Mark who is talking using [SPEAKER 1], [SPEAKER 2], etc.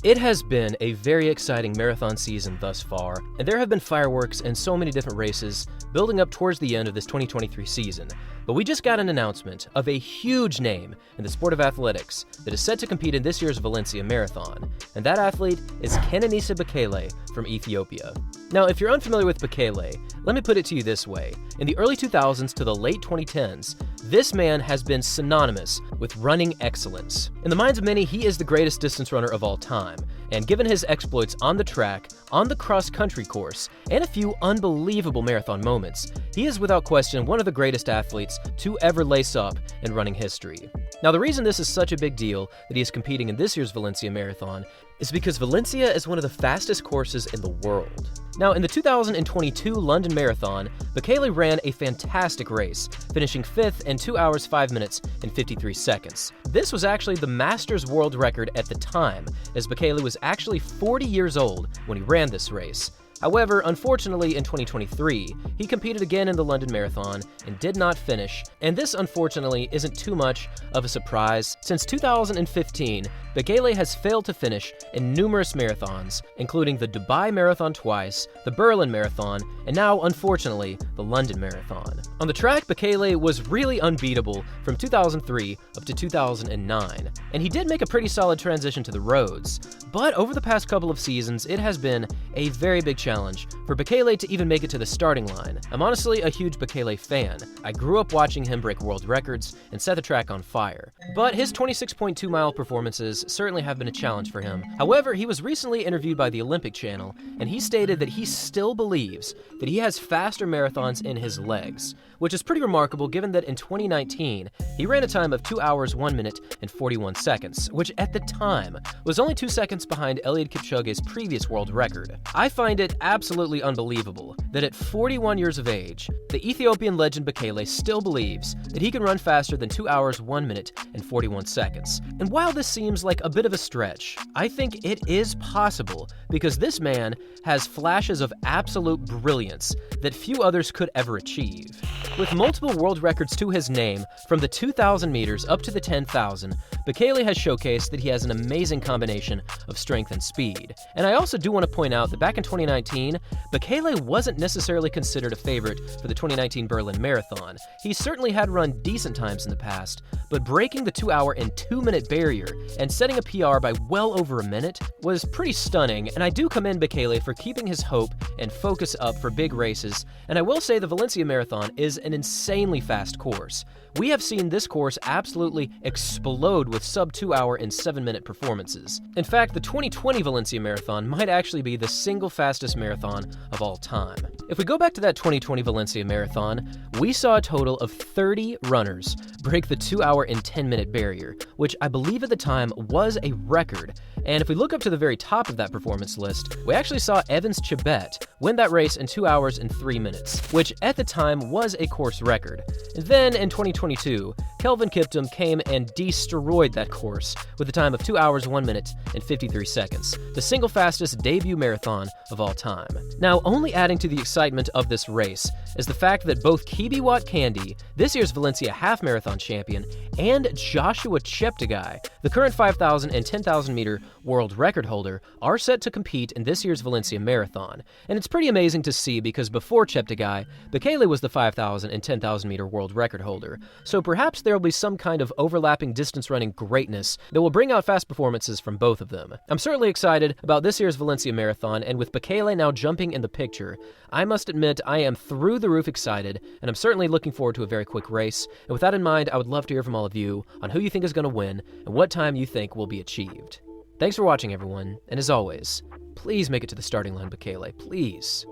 [SPEAKER 1] It has been a very exciting marathon season thus far, and there have been fireworks and so many different races building up towards the end of this 2023 season. But we just got an announcement of a huge name in the sport of athletics that is set to compete in this year's Valencia Marathon, and that athlete is Kenenisa Bekele from Ethiopia. Now, if you're unfamiliar with Bekele, let me put it to you this way. In the early 2000s to the late 2010s, this man has been synonymous with running excellence. In the minds of many, he is the greatest distance runner of all time, and given his exploits on the track, on the cross-country course, and a few unbelievable marathon moments, he is without question one of the greatest athletes to ever lace up in running history. Now, the reason this is such a big deal that he is competing in this year's Valencia Marathon is because Valencia is one of the fastest courses in the world. Now, in the 2022 London Marathon, Bekele ran a fantastic race, finishing 5th in 2 hours 5 minutes and 53 seconds. This was actually the Masters world record at the time, as Bekele was actually 40 years old when he ran this race. However, unfortunately, in 2023, he competed again in the London Marathon and did not finish, and this unfortunately isn't too much of a surprise. Since 2015, Bekele has failed to finish in numerous marathons, including the Dubai Marathon twice, the Berlin Marathon, and now, unfortunately, the London Marathon. On the track, Bekele was really unbeatable from 2003 up to 2009, and he did make a pretty solid transition to the roads. But over the past couple of seasons, it has been a very big challenge for Bekele to even make it to the starting line. I'm honestly a huge Bekele fan. I grew up watching him break world records and set the track on fire. But his 26.2-mile performances certainly have been a challenge for him. However, he was recently interviewed by the Olympic Channel, and he stated that he still believes that he has faster marathons in his legs, which is pretty remarkable given that in 2019, he ran a time of 2 hours 1 minute and 41 seconds, which at the time was only 2 seconds behind Eliud Kipchoge's previous world record. I find it absolutely unbelievable that at 41 years of age, the Ethiopian legend Bekele still believes that he can run faster than 2 hours 1 minute and 41 seconds. And while this seems like a bit of a stretch, I think it is possible because this man has flashes of absolute brilliance that few others could ever achieve. With multiple world records to his name, from the 2,000 meters up to the 10,000, Bekele has showcased that he has an amazing combination of strength and speed. And I also do want to point out that back in 2019, Bekele wasn't necessarily considered a favorite for the 2019 Berlin Marathon. He certainly had run decent times in the past, but breaking the 2 hour and 2 minute barrier and setting a PR by well over a minute was pretty stunning, and I do commend Bekele for keeping his hope and focus up for big races. And I will say the Valencia Marathon is an insanely fast course. We have seen this course absolutely explode with sub 2 hour and 7 minute performances. In fact, the 2020 Valencia Marathon might actually be the single fastest marathon of all time. If we go back to that 2020 Valencia Marathon, we saw a total of 30 runners break the 2 hour and 10 minute barrier, which I believe at the time was a record. And if we look up to the very top of that performance list, we actually saw Evans Chebet win that race in 2 hours and 3 minutes, which at the time was a course record. And then in 2022, Kelvin Kiptum came and destroyed that course with a time of 2 hours 1 minute and 53 seconds, the single fastest debut marathon of all time. Now, only adding to the excitement of this race is the fact that both Kibiwott Kandi, this year's Valencia half marathon champion, and Joshua Cheptegei, the current 5,000 and 10,000 meter world record holder, are set to compete in this year's Valencia Marathon. And it's pretty amazing to see because before Cheptegei, Bekele was the 5,000 and 10,000 meter world record holder. So perhaps there will be some kind of overlapping distance running greatness that will bring out fast performances from both of them. I'm certainly excited about this year's Valencia Marathon, and with Bekele now jumping in the picture, I must admit I am through the roof excited, and I'm certainly looking forward to a very quick race. And with that in mind, I would love to hear from all of you on who you think is going to win and what time you think will be achieved. Thanks for watching, everyone, and as always, please make it to the starting line, Bekele, please.